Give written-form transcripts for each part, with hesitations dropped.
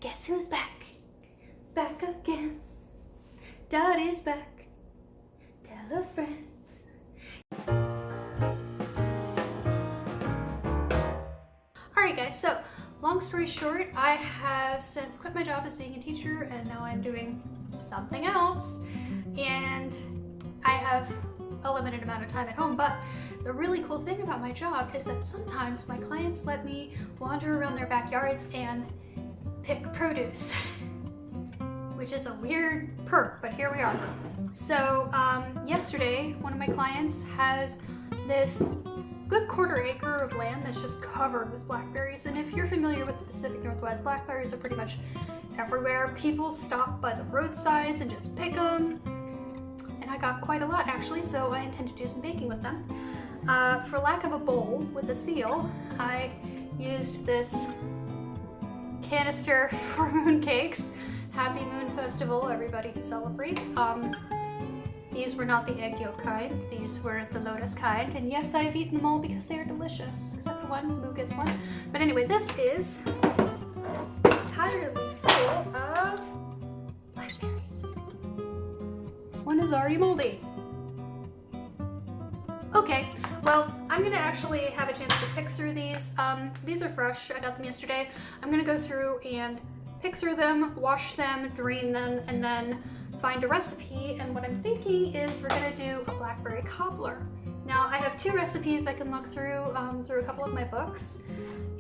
Guess who's back? Back again. Dot is back. Tell a friend. Alright guys, so long story short, I have since quit my job as being a teacher and now I'm doing something else. And I have a limited amount of time at home, but the really cool thing about my job is that sometimes my clients let me wander around their backyards and pick produce, which is a weird perk, but here we are. So yesterday, one of my clients has this good quarter acre of land that's just covered with blackberries. And if you're familiar with the Pacific Northwest, blackberries are pretty much everywhere. People stop by the roadsides and just pick them. And I got quite a lot actually, so I intend to do some baking with them. For lack of a bowl with a seal, I used this canister for moon cakes. Happy Moon Festival, everybody who celebrates. These were not the egg yolk kind, these were the lotus kind, and yes, I've eaten them all because they are delicious, except for one, Moo gets one. But anyway, this is entirely full of blackberries. One is already moldy. Okay, well, I'm gonna actually have a chance to pick through these. These are fresh, I got them yesterday. I'm gonna go through and pick through them, wash them, drain them, and then find a recipe. And what I'm thinking is we're gonna do a blackberry cobbler. Now, I have two recipes I can look through through a couple of my books,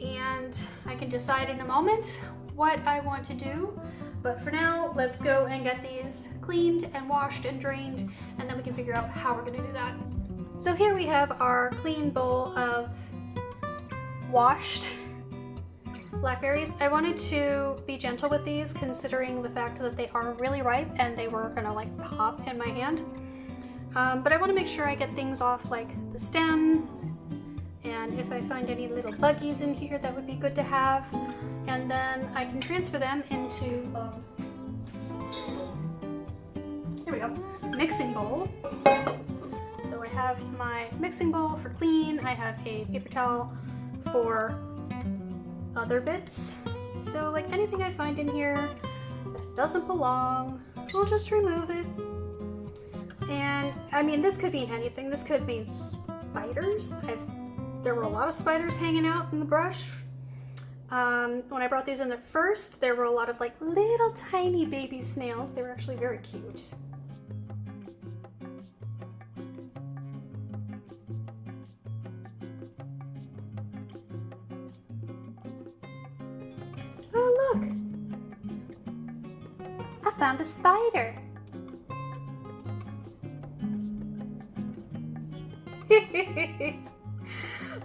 and I can decide in a moment what I want to do. But for now, let's go and get these cleaned and washed and drained, and then we can figure out how we're gonna do that. So here we have our clean bowl of washed blackberries. I wanted to be gentle with these considering the fact that they are really ripe and they were gonna like pop in my hand. But I want to make sure I get things off like the stem, and if I find any little buggies in here that would be good to have, and then I can transfer them into here we go, mixing bowl. So I have my mixing bowl for clean, I have a paper towel for other bits. So like anything I find in here that doesn't belong, I'll just remove it. And I mean, this could mean anything. This could mean spiders. There were a lot of spiders hanging out in the brush. When I brought these in at first, there were a lot of like little tiny baby snails. They were actually very cute. Oh, look! I found a spider!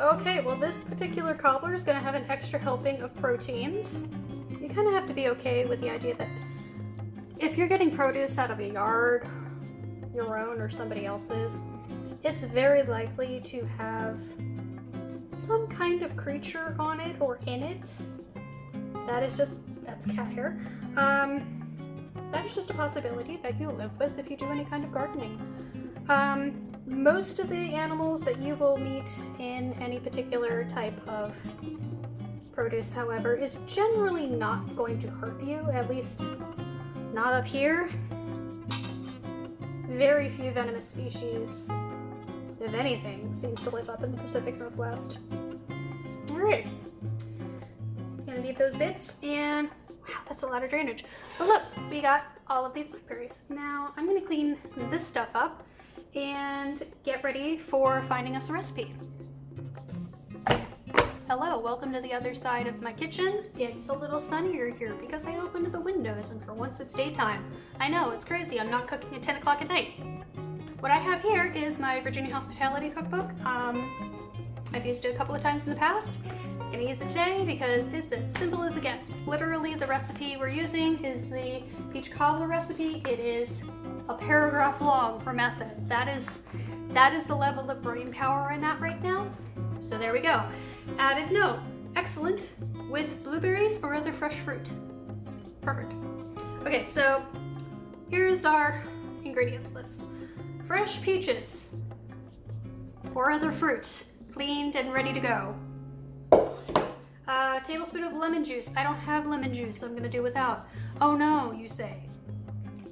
Okay, well this particular cobbler is going to have an extra helping of proteins. You kind of have to be okay with the idea that if you're getting produce out of a yard, your own or somebody else's, it's very likely to have some kind of creature on it or in it. That's cat hair. That is just a possibility that you live with if you do any kind of gardening. Most of the animals that you will meet in any particular type of produce, however, is generally not going to hurt you, at least not up here. Very few venomous species, if anything, seems to live up in the Pacific Northwest. Alright. Gonna leave those bits, and wow, that's a lot of drainage. But look, we got all of these blackberries. Now I'm gonna clean this stuff up and get ready for finding us a recipe. Hello, welcome to the other side of my kitchen. It's a little sunnier here because I opened the windows and for once it's daytime. I know, it's crazy, I'm not cooking at 10 o'clock at night. What I have here is my Virginia Hospitality Cookbook. I've used it a couple of times in the past. I'm gonna use it today because it's as simple as it gets. Literally, the recipe we're using is the peach cobbler recipe. It is a paragraph long for method. That is the level of brain power I'm at right now. So there we go. Added note, excellent with blueberries or other fresh fruit. Perfect. Okay, so here's our ingredients list. Fresh peaches or other fruits, cleaned and ready to go. A tablespoon of lemon juice. I don't have lemon juice, so I'm gonna do without. Oh no, you say.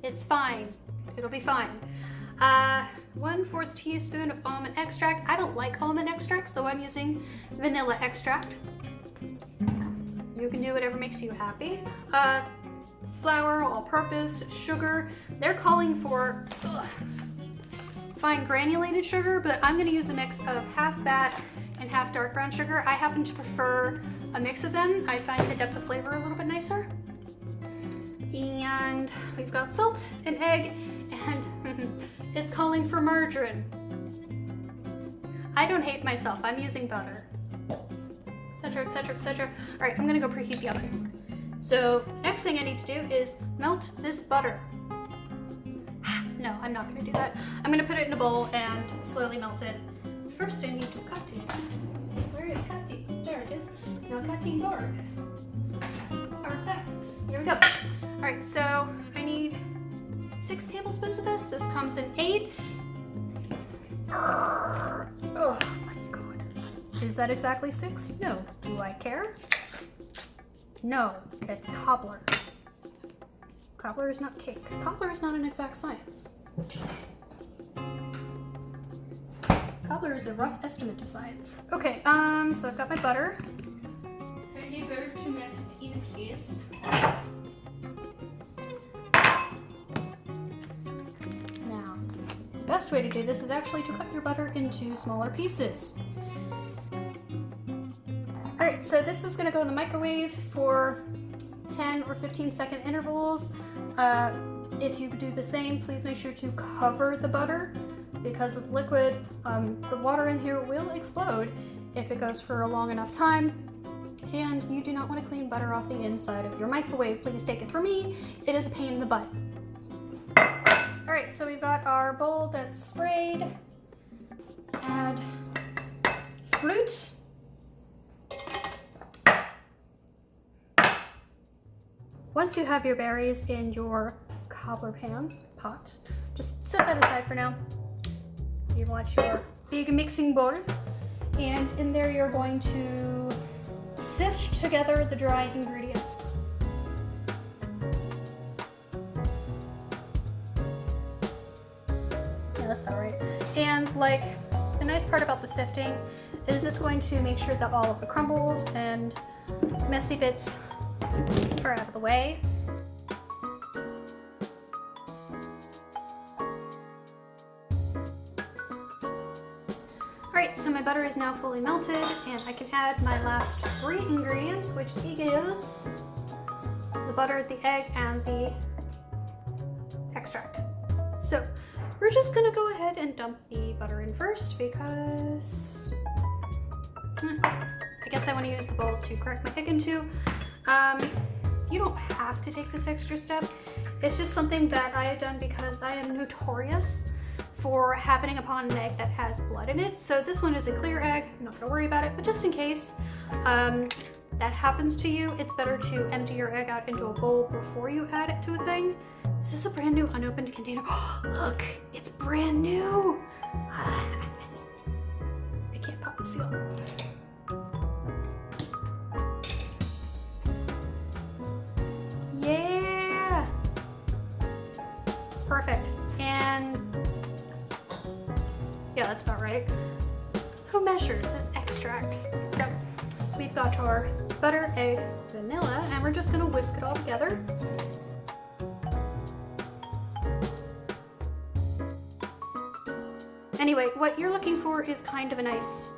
It's fine. It'll be fine. 1/4 teaspoon of almond extract. I don't like almond extract, so I'm using vanilla extract. You can do whatever makes you happy. Flour, all-purpose, sugar. They're calling for fine granulated sugar, but I'm gonna use a mix of half that and half dark brown sugar. I happen to prefer a mix of them. I find the depth of flavor a little bit nicer. And we've got salt, an egg, and it's calling for margarine. I don't hate myself, I'm using butter. Etc, etc, etc. All right, I'm gonna go preheat the oven. So next thing I need to do is melt this butter. No, I'm not gonna do that. I'm gonna put it in a bowl and slowly melt it. First I need to cut it. Where is cutting? There it is. Now cutting board. Perfect. Here we go. All right, so I need 6 tablespoons of this. This comes in 8. Oh my God. Is that exactly 6? No. Do I care? No, it's cobbler. Cobbler is not cake. Cobbler is not an exact science. Cobbler is a rough estimate of science. Okay, so I've got my butter. I need butter to melt it in place. Now, the best way to do this is actually to cut your butter into smaller pieces. Alright, so this is going to go in the microwave for 10 or 15-second intervals. If you do the same, please make sure to cover the butter because of liquid. The water in here will explode if it goes for a long enough time. And you do not want to clean butter off the inside of your microwave. Please take it from me. It is a pain in the butt. Alright, so we've got our bowl that's sprayed. Add fruit. Once you have your berries in your cobbler pot, just set that aside for now. You want your big mixing bowl, and in there you're going to sift together the dry ingredients. Yeah, that's about right. And like, the nice part about the sifting is it's going to make sure that all of the crumbles and messy bits are out of the way. Alright, so my butter is now fully melted and I can add my last 3 ingredients, which is the butter, the egg, and the extract. So we're just gonna go ahead and dump the butter in first because I guess I want to use the bowl to crack my egg into. You don't have to take this extra step. It's just something that I have done because I am notorious for happening upon an egg that has blood in it. So this one is a clear egg. I'm not gonna worry about it, but just in case that happens to you, it's better to empty your egg out into a bowl before you add it to a thing. Is this a brand new unopened container? Oh, look, it's brand new. I can't pop the seal. Yeah! Perfect. And yeah, that's about right. Who measures? It's extract. So we've got our butter, egg, vanilla, and we're just gonna whisk it all together. Anyway, what you're looking for is kind of a nice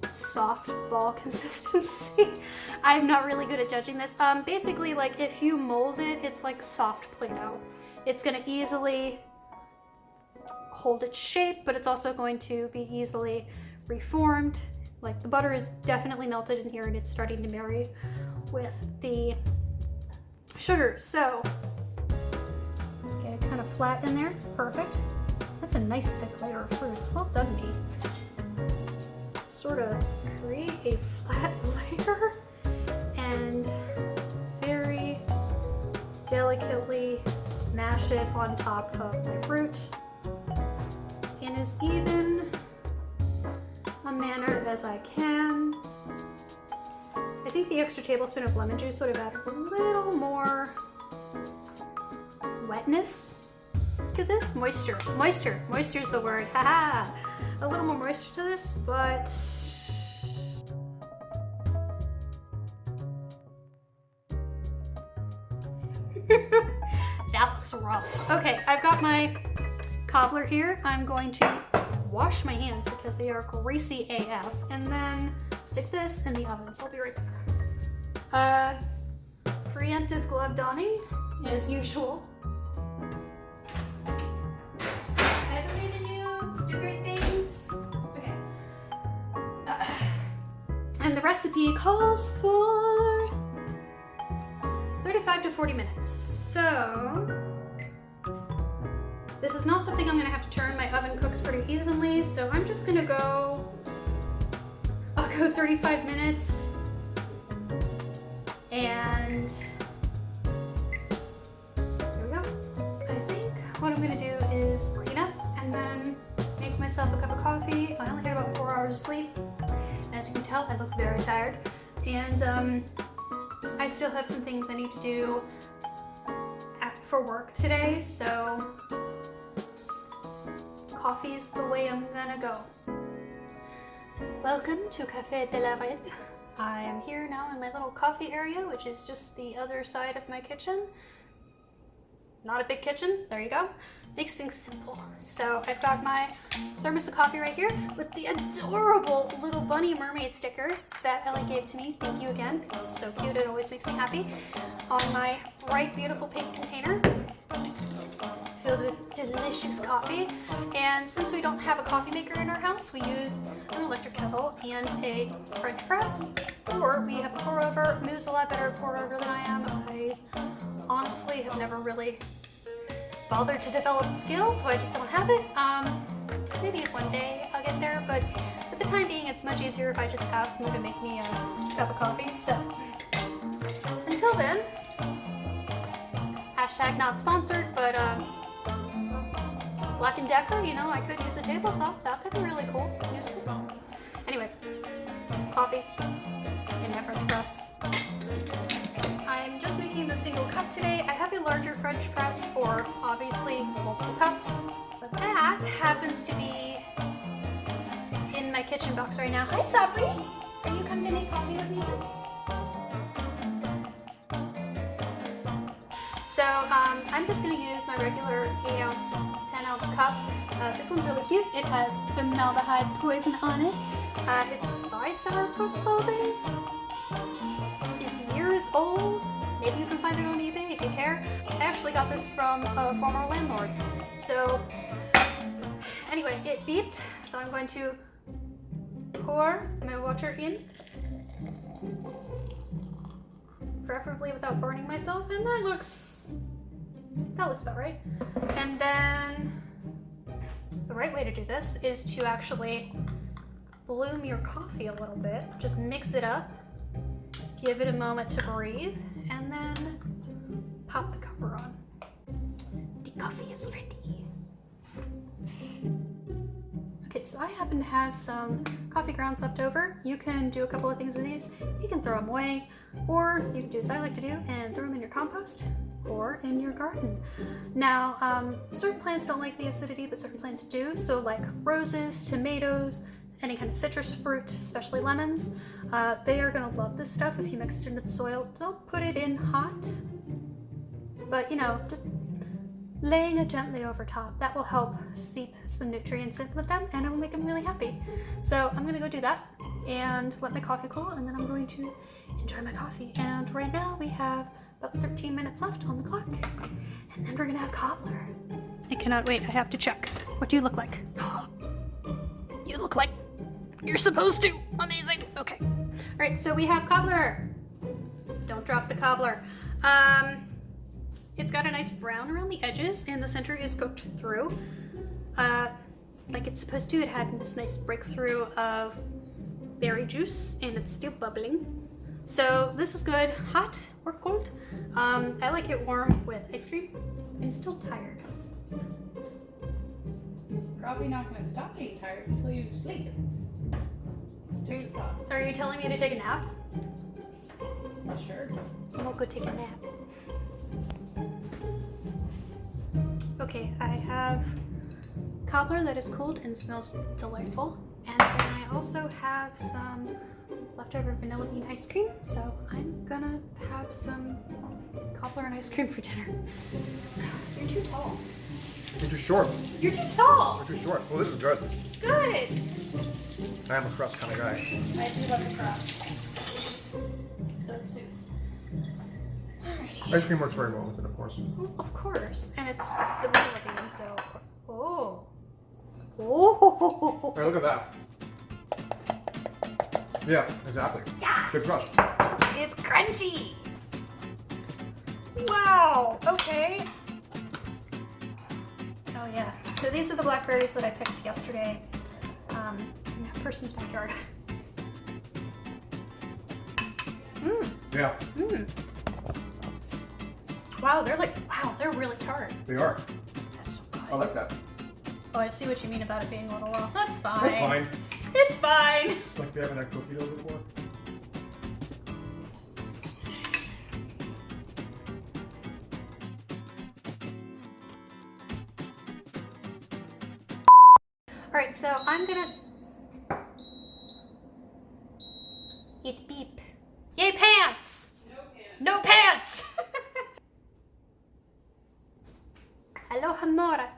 soft ball consistency. I'm not really good at judging this. Basically, like if you mold it, it's like soft Play-Doh. It's gonna easily hold its shape, but it's also going to be easily reformed. Like the butter is definitely melted in here and it's starting to marry with the sugar. So get it kind of flat in there. Perfect. That's a nice thick layer of fruit. Well done, me. Sort of create a flat layer and very delicately mash it on top of my fruit in as even a manner as I can. think the extra tablespoon of lemon juice would have added a little more wetness to this. Moisture is the word, haha. A little more moisture to this, but that looks rough. Okay, I've got my cobbler here. I'm going to wash my hands because they are greasy AF, and then stick this in the oven. So I'll be right back. Preemptive glove donning as usual. I believe in you. Do great things. Okay. And the recipe calls for 35 to 40 minutes. So this is not something I'm gonna have to turn. My oven cooks pretty evenly, so I'm just gonna I'll go 35 minutes, and there we go. I think what I'm gonna do is clean up and then make myself a cup of coffee. I only had about 4 hours of sleep. As you can tell, I look very tired, and I still have some things I need to do for work today, so coffee is the way I'm gonna go. Welcome to Café de la Red. I am here now in my little coffee area, which is just the other side of my kitchen. Not a big kitchen, there you go. Makes things simple. So I've got my thermos of coffee right here with the adorable little bunny mermaid sticker that Ellie gave to me. Thank you again. It's so cute, it always makes me happy. On my bright, beautiful pink container filled with delicious coffee. And since we don't have a coffee maker in our house, we use an electric kettle and a French press, or we have a pour over. Moo's a lot better at pour over than I am. I honestly have never really bothered to develop the skills, so I just don't have it. Maybe one day I'll get there, but for the time being, it's much easier if I just ask Moo to make me a cup of coffee. So until then, hashtag not sponsored, but Black & Decker, you know, I could use a table saw. That could be really cool. Useful. Anyway, coffee in my French press. I'm just making the single cup today. I have a larger French press for obviously multiple cups, but that happens to be in my kitchen box right now. Hi Sabri! Are you coming to make coffee with me too? So I'm just going to use my regular 8-ounce, 10-ounce cup. This one's really cute. It has formaldehyde poison on it. It's by Sourpuss Clothing. It's years old. Maybe you can find it on eBay if you care. I actually got this from a former landlord. So anyway, it beeped. So I'm going to pour my water in, preferably without burning myself, and that looks about right. And then the right way to do this is to actually bloom your coffee a little bit. Just mix it up, give it a moment to breathe, and then pop the cover on. The coffee is ready. Okay, so I happen to have some coffee grounds left over. You can do a couple of things with these. You can throw them away, or you can do as I like to do and throw them in your compost or in your garden. Now, certain plants don't like the acidity, but certain plants do. So like roses, tomatoes, any kind of citrus fruit, especially lemons, they are gonna love this stuff if you mix it into the soil. Don't put it in hot, but you know, just laying it gently over top. That will help seep some nutrients in with them, and it will make them really happy. So I'm gonna go do that and let my coffee cool, and then I'm going to enjoy my coffee. And right now we have about 13 minutes left on the clock, and then we're gonna have cobbler. I cannot wait, I have to check. What do you look like? You look like you're supposed to. Amazing. Okay. All right, so we have cobbler. Don't drop the cobbler. It's got a nice brown around the edges, and the center is cooked through. Like it's supposed to. It had this nice breakthrough of berry juice, and it's still bubbling. So this is good, hot or cold. I like it warm with ice cream. I'm still tired. Probably not going to stop being tired until you sleep. Just a thought. Are you telling me to take a nap? Sure. And we'll go take a nap. Okay, I have cobbler that is cold and smells delightful. And then I also have some leftover vanilla bean ice cream. So I'm gonna have some cobbler and ice cream for dinner. You're too tall. You're too short. You're too tall. You're too short. Well, this is good. Good. I am a crust kind of guy. I do love the crust. So it suits. Alrighty. Ice cream works very well with it, of course. Well, of course. And it's the vanilla bean, so. Oh. Oh. Hey, look at that. Yeah, exactly. Yes. Good crust. It's crunchy. Wow. Okay. Oh yeah. So these are the blackberries that I picked yesterday in that person's backyard. Mmm. Yeah, Mmm. Wow, they're really tart. they are. That's so good. I like that. Oh, I see what you mean about it being a little raw. That's fine. That's fine. It's fine. It's like they haven't had cookie dough before. All right, so I'm gonna eat beep. Yay, pants! No pants. No pants! Aloha Mora.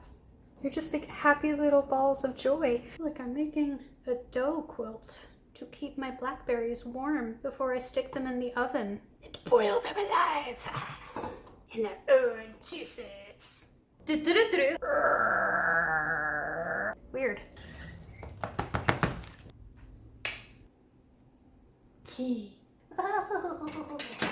You're just like happy little balls of joy. Look, I'm making a dough quilt to keep my blackberries warm before I stick them in the oven and boil them alive in their own juices. Weird. Key. Oh.